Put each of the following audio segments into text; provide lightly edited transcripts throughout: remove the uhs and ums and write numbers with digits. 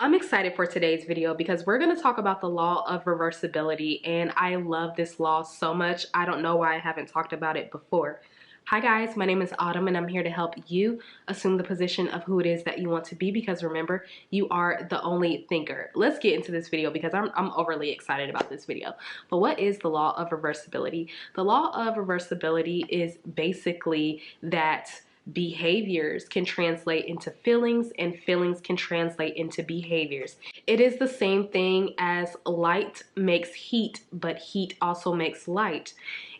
I'm excited for today's video because we're going to talk about the law of reversibility, and I love this law so much. I don't know why I haven't talked about it before. Hi guys, my name is Autumn and I'm here to help you assume the position of who it is that you want to be, because remember, you are the only thinker. Let's get into this video because I'm overly excited about this video. But what is the law of reversibility? The law of reversibility is basically that behaviors can translate into feelings and feelings can translate into behaviors. It is the same thing as light makes heat, but heat also makes light.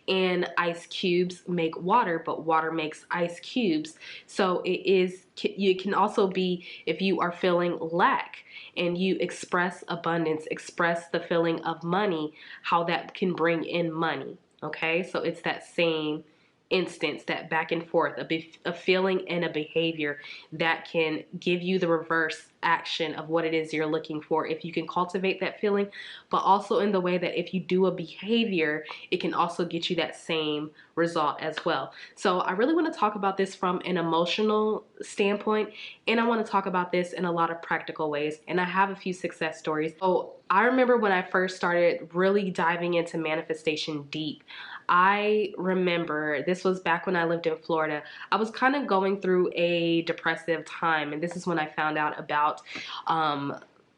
And ice cubes make water, but water makes ice cubes. So it can also be if you are feeling lack and you express abundance, express the feeling of money, how that can bring in money. Okay, so it's that same instance, that back and forth, a feeling and a behavior that can give you the reverse action of what it is you're looking for if you can cultivate that feeling, but also in the way that if you do a behavior, it can also get you that same result as well. So I really want to talk about this from an emotional standpoint, and I want to talk about this in a lot of practical ways, and I have a few success stories. So I remember when I first started really diving into manifestation deep, I remember this was back when I lived in Florida. I was kind of going through a depressive time, and this is when I found out about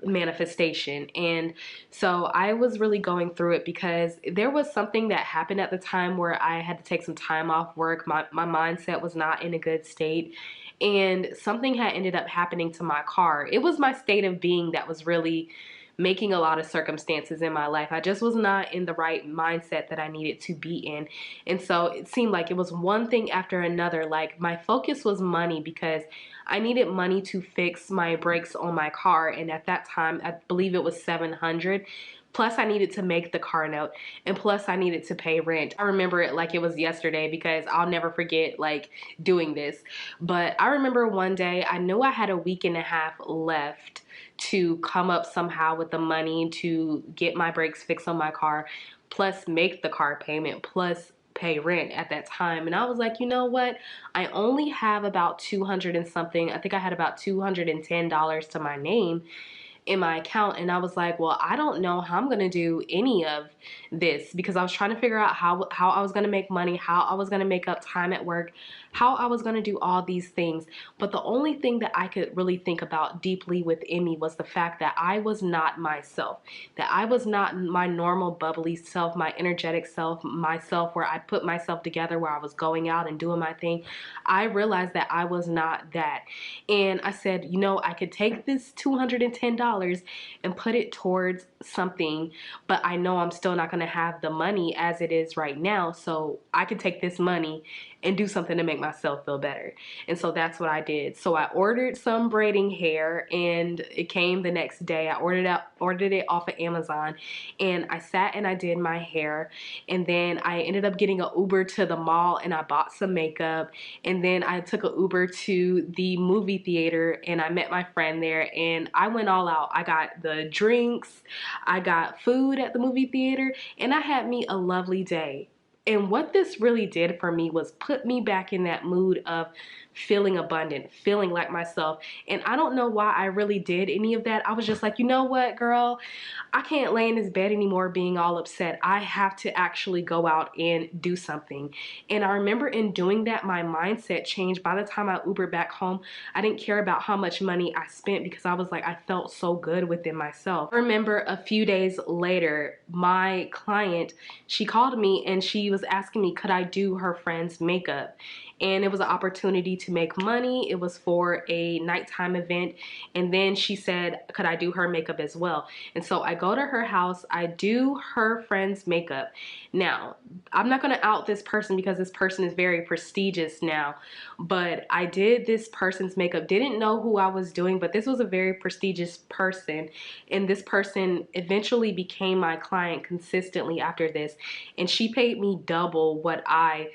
manifestation. And so I was really going through it because there was something that happened at the time where I had to take some time off work. My mindset was not in a good state, and something had ended up happening to my car. It was my state of being that was really making a lot of circumstances in my life. I just was not in the right mindset that I needed to be in. And so it seemed like it was one thing after another. Like my focus was money because I needed money to fix my brakes on my car. And at that time, I believe it was $700. Plus I needed to make the car note, and plus I needed to pay rent. I remember it like it was yesterday because I'll never forget like doing this. But I remember one day I knew I had a week and a half left to come up somehow with the money to get my brakes fixed on my car, plus make the car payment, plus pay rent at that time. And I was like, you know what? I only have about 200 and something. I think I had about $210 to my name in my account, and I was like, well, I don't know how I'm gonna do any of this, because I was trying to figure out how I was gonna make money, how I was gonna make up time at work, how I was gonna do all these things. But the only thing that I could really think about deeply within me was the fact that I was not myself, that I was not my normal bubbly self, my energetic self, myself where I put myself together, where I was going out and doing my thing. I realized that I was not that. And I said, you know, I could take this $210 and put it towards something, but I know I'm still not going to have the money as it is right now. So I could take this money and do something to make myself feel better. And so that's what I did. So I ordered some braiding hair, and it came the next day. I ordered it off of Amazon, and I sat and I did my hair. And then I ended up getting an Uber to the mall, and I bought some makeup. And then I took an Uber to the movie theater, and I met my friend there, and I went all out. I got the drinks, I got food at the movie theater, and I had me a lovely day. And what this really did for me was put me back in that mood of feeling abundant, feeling like myself. And I don't know why I really did any of that. I was just like, you know what, girl? I can't lay in this bed anymore being all upset. I have to actually go out and do something. And I remember in doing that, my mindset changed. By the time I Ubered back home, I didn't care about how much money I spent because I was like, I felt so good within myself. I remember a few days later, my client, she called me and she was asking me, could I do her friend's makeup? And it was an opportunity to make money. It was for a nighttime event. And then she said, could I do her makeup as well? And so I go to her house, I do her friend's makeup. Now, I'm not gonna out this person because this person is very prestigious now, but I did this person's makeup, didn't know who I was doing, but this was a very prestigious person. And this person eventually became my client consistently after this. And she paid me double what I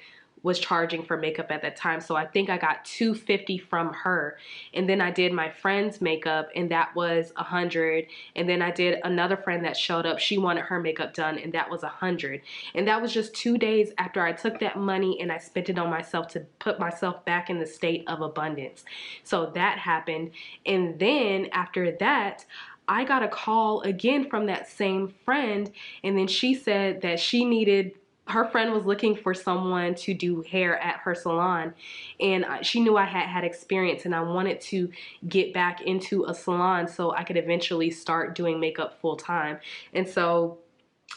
was charging for makeup at that time. So I think I got $250 from her. And then I did my friend's makeup, and that was $100. And then I did another friend that showed up. She wanted her makeup done, and that was $100. And that was just 2 days after I took that money and I spent it on myself to put myself back in the state of abundance. So that happened. And then after that, I got a call again from that same friend, and then she said that her friend was looking for someone to do hair at her salon, and she knew I had experience, and I wanted to get back into a salon so I could eventually start doing makeup full time. And so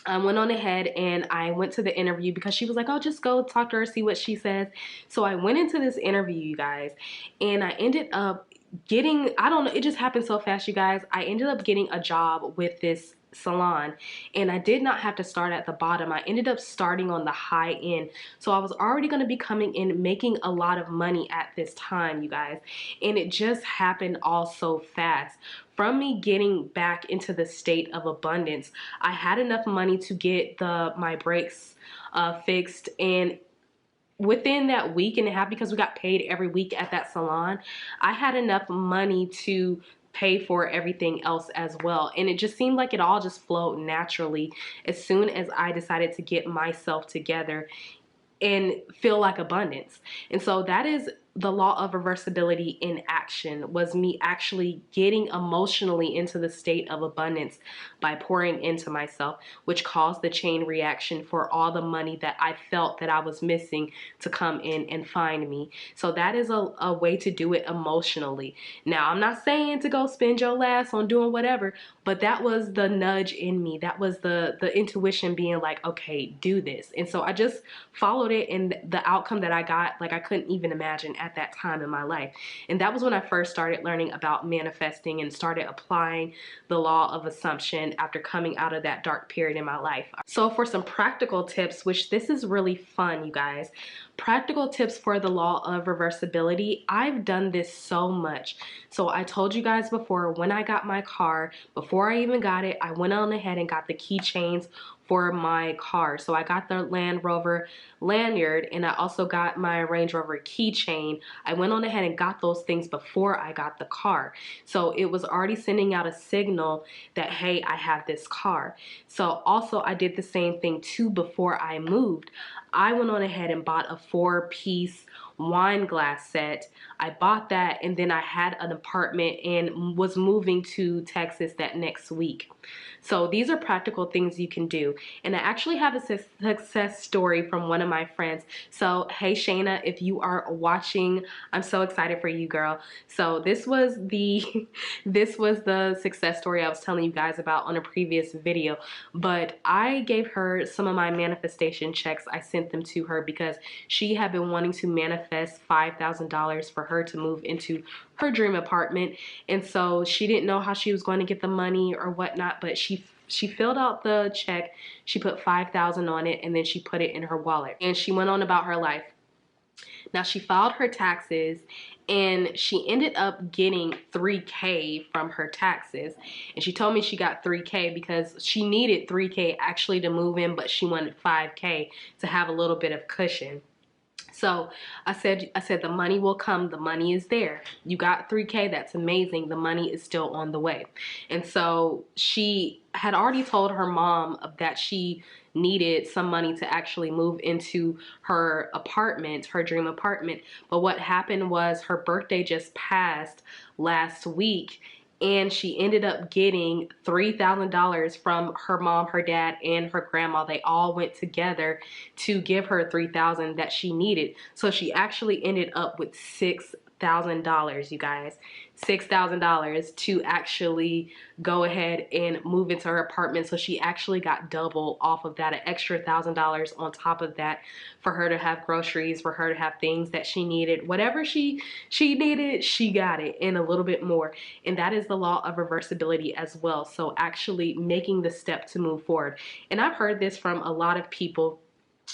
I went on ahead and I went to the interview because she was like, oh, just go talk to her, see what she says. So I went into this interview, you guys, and I ended up getting, I don't know, it just happened so fast, you guys. I ended up getting a job with this salon, and I did not have to start at the bottom. I ended up starting on the high end. So I was already going to be coming in making a lot of money at this time, you guys. And it just happened all so fast. From me getting back into the state of abundance, I had enough money to get my brakes fixed, and within that week and a half, because we got paid every week at that salon, I had enough money to pay for everything else as well. And it just seemed like it all just flowed naturally as soon as I decided to get myself together and feel like abundance. And so that is the law of reversibility in action, was me actually getting emotionally into the state of abundance by pouring into myself, which caused the chain reaction for all the money that I felt that I was missing to come in and find me. So that is a way to do it emotionally. Now, I'm not saying to go spend your last on doing whatever, but that was the nudge in me. That was the intuition being like, okay, do this. And so I just followed it, and the outcome that I got, like, I couldn't even imagine at that time in my life. And that was when I first started learning about manifesting and started applying the law of assumption after coming out of that dark period in my life. So for some practical tips, which this is really fun, you guys, practical tips for the law of reversibility. I've done this so much. So I told you guys before, when I got my car, before I even got it, I went on ahead and got the keychains for my car. So I got the Land Rover lanyard, and I also got my Range Rover keychain. I went on ahead and got those things before I got the car. So it was already sending out a signal that, hey, I have this car. So also I did the same thing too before I moved. I went on ahead and bought a 4-piece wine glass set. I bought that, and then I had an apartment and was moving to Texas that next week. So these are practical things you can do. And I actually have a success story from one of my friends. So hey Shayna, if you are watching, I'm so excited for you, girl. So this was the success story I was telling you guys about on a previous video. But I gave her some of my manifestation checks. I sent them to her because she had been wanting to manifest $5,000 for her to move into her dream apartment. And so she didn't know how she was going to get the money or whatnot, but she filled out the check, she put $5,000 on it, and then she put it in her wallet, and she went on about her life. Now she filed her taxes, and she ended up getting $3K from her taxes. And she told me she got $3K because she needed $3K actually to move in, but she wanted $5K to have a little bit of cushion. So I said the money will come. The money is there. You got $3K. That's amazing. The money is still on the way. And so she had already told her mom that she needed some money to actually move into her apartment, her dream apartment. But what happened was her birthday just passed last week, and she ended up getting $3,000 from her mom, her dad, and her grandma. They all went together to give her $3,000 that she needed. So she actually ended up with $6,000, you guys. $6,000 to actually go ahead and move into her apartment. So she actually got double off of that, an extra $1,000 on top of that, for her to have groceries, for her to have things that she needed. Whatever she needed, she got it, and a little bit more. And that is the law of reversibility as well. So actually making the step to move forward. And I've heard this from a lot of people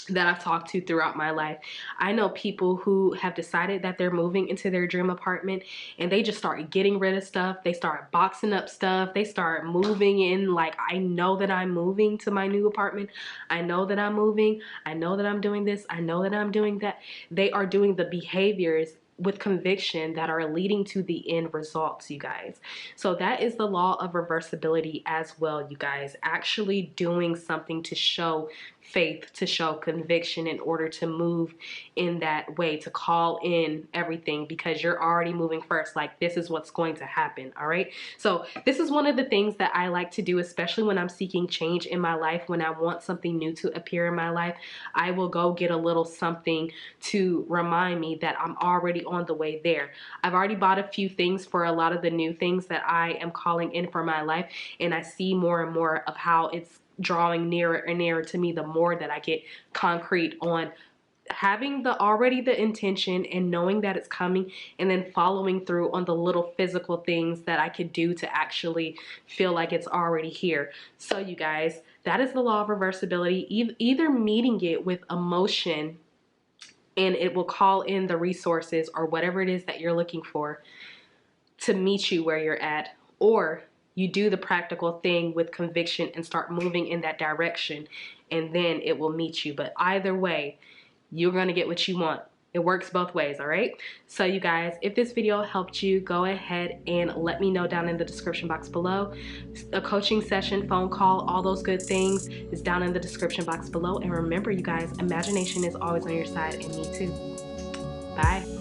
that I've talked to throughout my life. I know people who have decided that they're moving into their dream apartment and they just start getting rid of stuff. They start boxing up stuff. They start moving in like, I know that I'm moving to my new apartment. I know that I'm moving. I know that I'm doing this. I know that I'm doing that. They are doing the behaviors with conviction that are leading to the end results, you guys. So that is the law of reversibility as well, you guys. Actually doing something to show faith, to show conviction in order to move in that way, to call in everything because you're already moving first. Like, this is what's going to happen, all right? So this is one of the things that I like to do, especially when I'm seeking change in my life, when I want something new to appear in my life. I will go get a little something to remind me that I'm already on the way there. I've already bought a few things for a lot of the new things that I am calling in for my life, and I see more and more of how it's drawing nearer and nearer to me the more that I get concrete on having the intention and knowing that it's coming, and then following through on the little physical things that I could do to actually feel like it's already here. So you guys, that is the law of reversibility. Either meeting it with emotion and it will call in the resources or whatever it is that you're looking for to meet you where you're at, or you do the practical thing with conviction and start moving in that direction, and then it will meet you. But either way, you're gonna get what you want. It works both ways, all right? So you guys, if this video helped you, go ahead and let me know down in the description box below. A coaching session, phone call, all those good things is down in the description box below. And remember, you guys, imagination is always on your side, and me too. Bye.